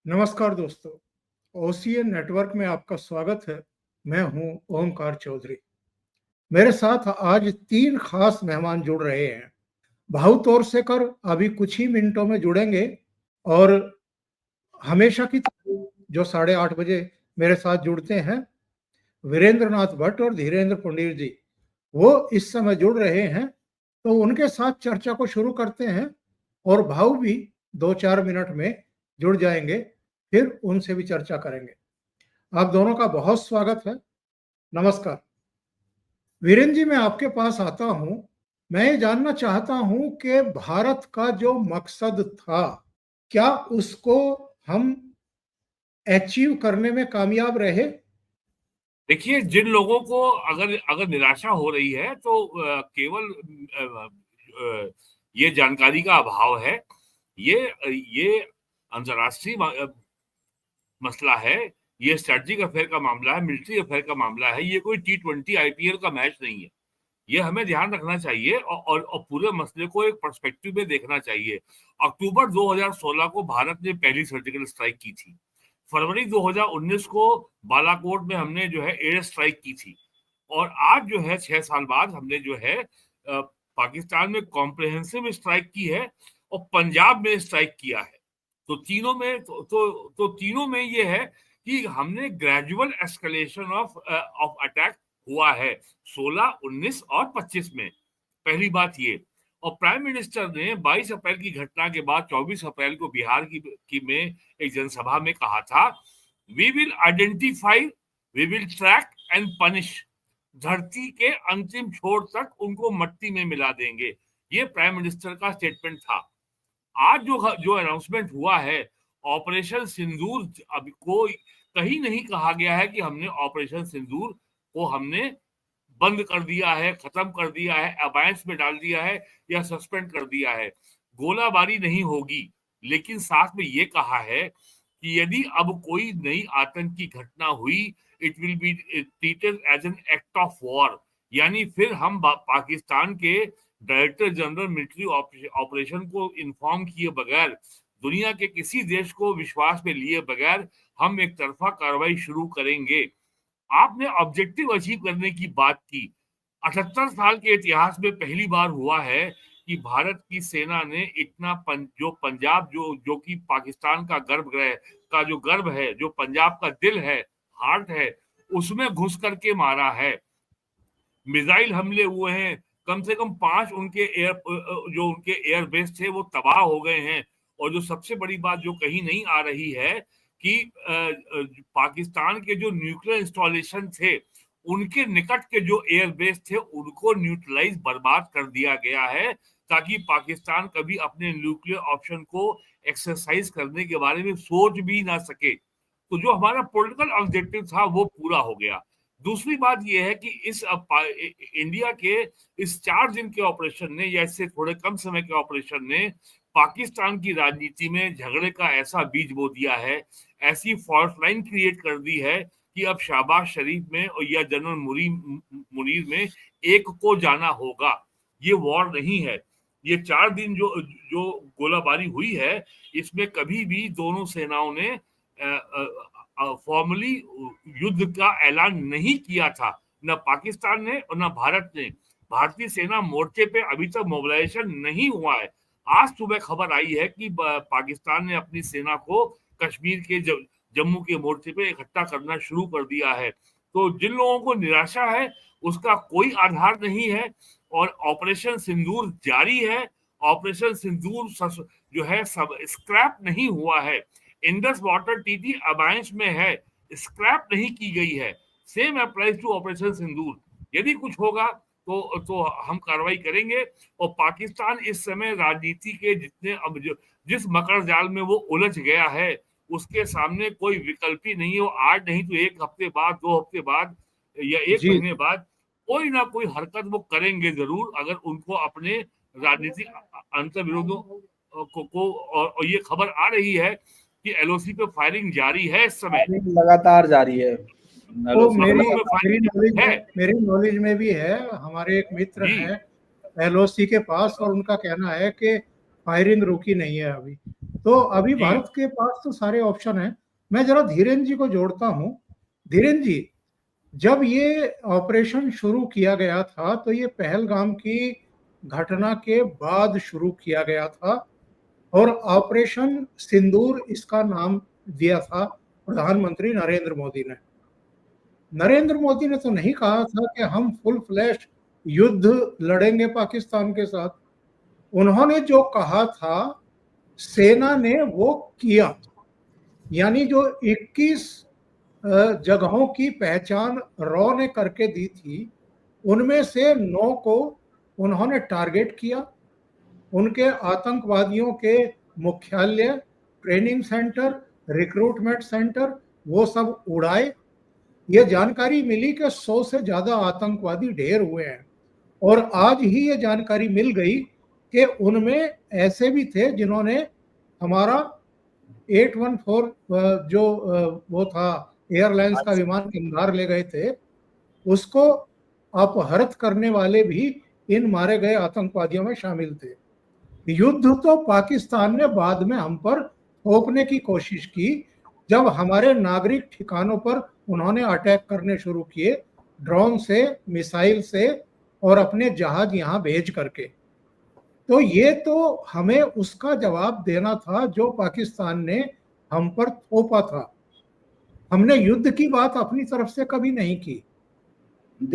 नमस्कार दोस्तों, OCN network में आपका स्वागत है। मैं हूं ओमकार चौधरी। मेरे साथ आज 3 खास मेहमान जुड़ रहे हैं। भाऊ तोरसेकर अभी कुछ ही मिनटों में जुड़ेंगे और हमेशा की तरह जो 8:30 बजे मेरे साथ जुड़ते हैं, वीरेंद्र नाथ भट्ट और धीरेन्द्र पुंडीर जी, वो इस समय जुड़ रहे हैं। तो उनके साथ चर्चा को शुरू करते हैं और भाऊ भी 2-4 मिनट में जुड़ जाएंगे, फिर उनसे भी चर्चा करेंगे। आप दोनों का बहुत स्वागत है। नमस्कार। वीरेंद्र जी, मैं आपके पास आता हूं। मैं ये जानना चाहता हूं कि भारत का जो मकसद था, क्या उसको हम अचीव करने में कामयाब रहे? देखिए, जिन लोगों को अगर अगर निराशा हो रही है तो केवल ये जानकारी का अभाव है। ये अंतर्राष्ट्रीय मसला है, ये स्ट्रेटजिक अफेयर का मामला है, मिलिट्री अफेयर का मामला है। ये कोई T20 IPL का मैच नहीं है। ये हमें ध्यान रखना चाहिए और पूरे मसले को एक पर्सपेक्टिव में देखना चाहिए। अक्टूबर 2016 को भारत ने पहली सर्जिकल स्ट्राइक की थी। फरवरी 2019 को बालाकोट में हमने जो है एयर स्ट्राइक की थी, और आज जो है 6 साल बाद हमने जो है पाकिस्तान में कॉम्प्रिहेंसिव स्ट्राइक की है और पंजाब में स्ट्राइक किया है। तो तीनों में ये है कि हमने ग्रेजुअल एस्केलेशन ऑफ अटैक हुआ है 16, 19 और 25 में। पहली बात ये। और प्राइम मिनिस्टर ने 22 अप्रैल की घटना के बाद 24 अप्रैल को बिहार की में एक जनसभा में कहा था, we will identify, we will track and punish. धरती के अंतिम छोर तक उनको मट्टी में मिला देंगे। ये प्राइम मिनिस्टर का स्टेटमेंट था। आज जो अनाउंसमेंट हुआ है ऑपरेशन सिंदूर, अभी कोई कहीं नहीं कहा गया है कि हमने ऑपरेशन सिंदूर को हमने बंद कर दिया है, खत्म कर दिया है, अबायंस में डाल दिया है या सस्पेंड कर दिया है। गोलाबारी नहीं होगी, लेकिन साथ में ये कहा है कि यदि अब कोई नई आतंक की घटना हुई, it will be treated as an act of war. यानी फिर हम पाकिस्तान के डायरेक्टर जनरल मिलिट्री ऑपरेशन को इन्फॉर्म किए बगैर, दुनिया के किसी देश को विश्वास में लिए बगैर हम एक तरफा कार्रवाई शुरू करेंगे। आपने ऑब्जेक्टिव अचीव करने की बात की। 78 साल के इतिहास में पहली बार हुआ है कि भारत की सेना ने इतना जो पंजाब जो कि पाकिस्तान का गर्भगृह का जो गर्भ है, जो पंजाब का दिल है, हार्ट है, उसमें घुस करके मारा है। मिसाइल हमले हुए हैं, कम से कम 5 उनके एयर बेस थे वो तबाह हो गए हैं। और जो सबसे बड़ी बात जो कहीं नहीं आ रही है कि पाकिस्तान के जो न्यूक्लियर इंस्टॉलेशन थे, उनके निकट के जो एयर बेस थे उनको न्यूट्रलाइज, बर्बाद कर दिया गया है, ताकि पाकिस्तान कभी अपने न्यूक्लियर ऑप्शन को एक्सरसाइज करने के बारे में सोच भी ना सके। तो जो हमारा पॉलिटिकल ऑब्जेक्टिव था वो पूरा हो गया। दूसरी बात यह है कि इंडिया के इस 4 दिन के ऑपरेशन ने, या इससे थोड़े कम समय के ऑपरेशन ने, पाकिस्तान की राजनीति में झगड़े का ऐसा बीज बो दिया है, ऐसी फॉल्ट लाइन क्रिएट कर दी है कि अब शहबाज शरीफ में या जनरल मुनीर में एक को जाना होगा। ये वॉर नहीं है। ये 4 दिन जो गोलाबारी हुई है, इसमें कभी भी दोनों सेनाओं ने फॉर्मली युद्ध का ऐलान नहीं किया था, न पाकिस्तान ने और न भारत ने। भारतीय सेना मोर्चे पे अभी तक मोबिलाइजेशन नहीं हुआ है। आज सुबह खबर आई है कि पाकिस्तान ने अपनी सेना को कश्मीर के जम्मू के मोर्चे पे इकट्ठा करना शुरू कर दिया है। तो जिन लोगों को निराशा है उसका कोई आधार नहीं है, और ऑपरेशन सिंदूर जारी है। ऑपरेशन सिंदूर जो है सब स्क्रैप नहीं हुआ है। इंडस वाटर टीटी अबायंस में है, स्क्रैप नहीं की गई है। सेम अप्लाइज टू ऑपरेशन सिंदूर। यदि कुछ होगा तो हम कार्रवाई करेंगे। और पाकिस्तान इस समय राजनीति के जिस मकर जाल में वो उलझ गया है, उसके सामने कोई विकल्प ही नहीं है। वो आज नहीं तो 1 हफ्ते बाद, 2 हफ्ते बाद या 1 महीने बाद कोई ना कोई हरकत वो करेंगे जरूर, अगर उनको अपने राजनीतिक अंतर विरोधों को और ये खबर आ रही है कि एलओसी पे फायरिंग जारी है इस समय, लगातार जारी है। तो मेरी नॉलेज में भी है, हमारे एक मित्र हैं एलओसी के पास और उनका कहना है कि फायरिंग रुकी नहीं है अभी। तो अभी भारत के पास तो सारे ऑप्शन हैं। मैं जरा धीरेन्द्र जी को जोड़ता हूं। धीरेन्द्र जी, जब ये ऑपरेशन शुरू किया गया था तो ये पहलगाम की घटना के बाद शुरू किया गया था और ऑपरेशन सिंदूर इसका नाम दिया था प्रधानमंत्री नरेंद्र मोदी ने। नरेंद्र मोदी ने तो नहीं कहा था कि हम फुल फ्लैश युद्ध लड़ेंगे पाकिस्तान के साथ। उन्होंने जो कहा था सेना ने वो किया, यानी जो 21 जगहों की पहचान रॉ ने करके दी थी, उनमें से 9 को उन्होंने टारगेट किया। उनके आतंकवादियों के मुख्यालय, ट्रेनिंग सेंटर, रिक्रूटमेंट सेंटर, वो सब उड़ाए। ये जानकारी मिली कि 100 से ज्यादा आतंकवादी ढेर हुए हैं और आज ही ये जानकारी मिल गई कि उनमें ऐसे भी थे जिन्होंने हमारा 814 जो वो था एयरलाइंस का विमान कंधार ले गए थे, उसको अपहरित करने वाले भी इन मारे गए आतंकवादियों में शामिल थे। युद्ध तो पाकिस्तान ने बाद में हम पर थोपने की कोशिश की, जब हमारे नागरिक ठिकानों पर उन्होंने अटैक करने शुरू किए, ड्रोन से, मिसाइल से और अपने जहाज यहाँ भेज करके। तो ये तो हमें उसका जवाब देना था जो पाकिस्तान ने हम पर थोपा था। हमने युद्ध की बात अपनी तरफ से कभी नहीं की।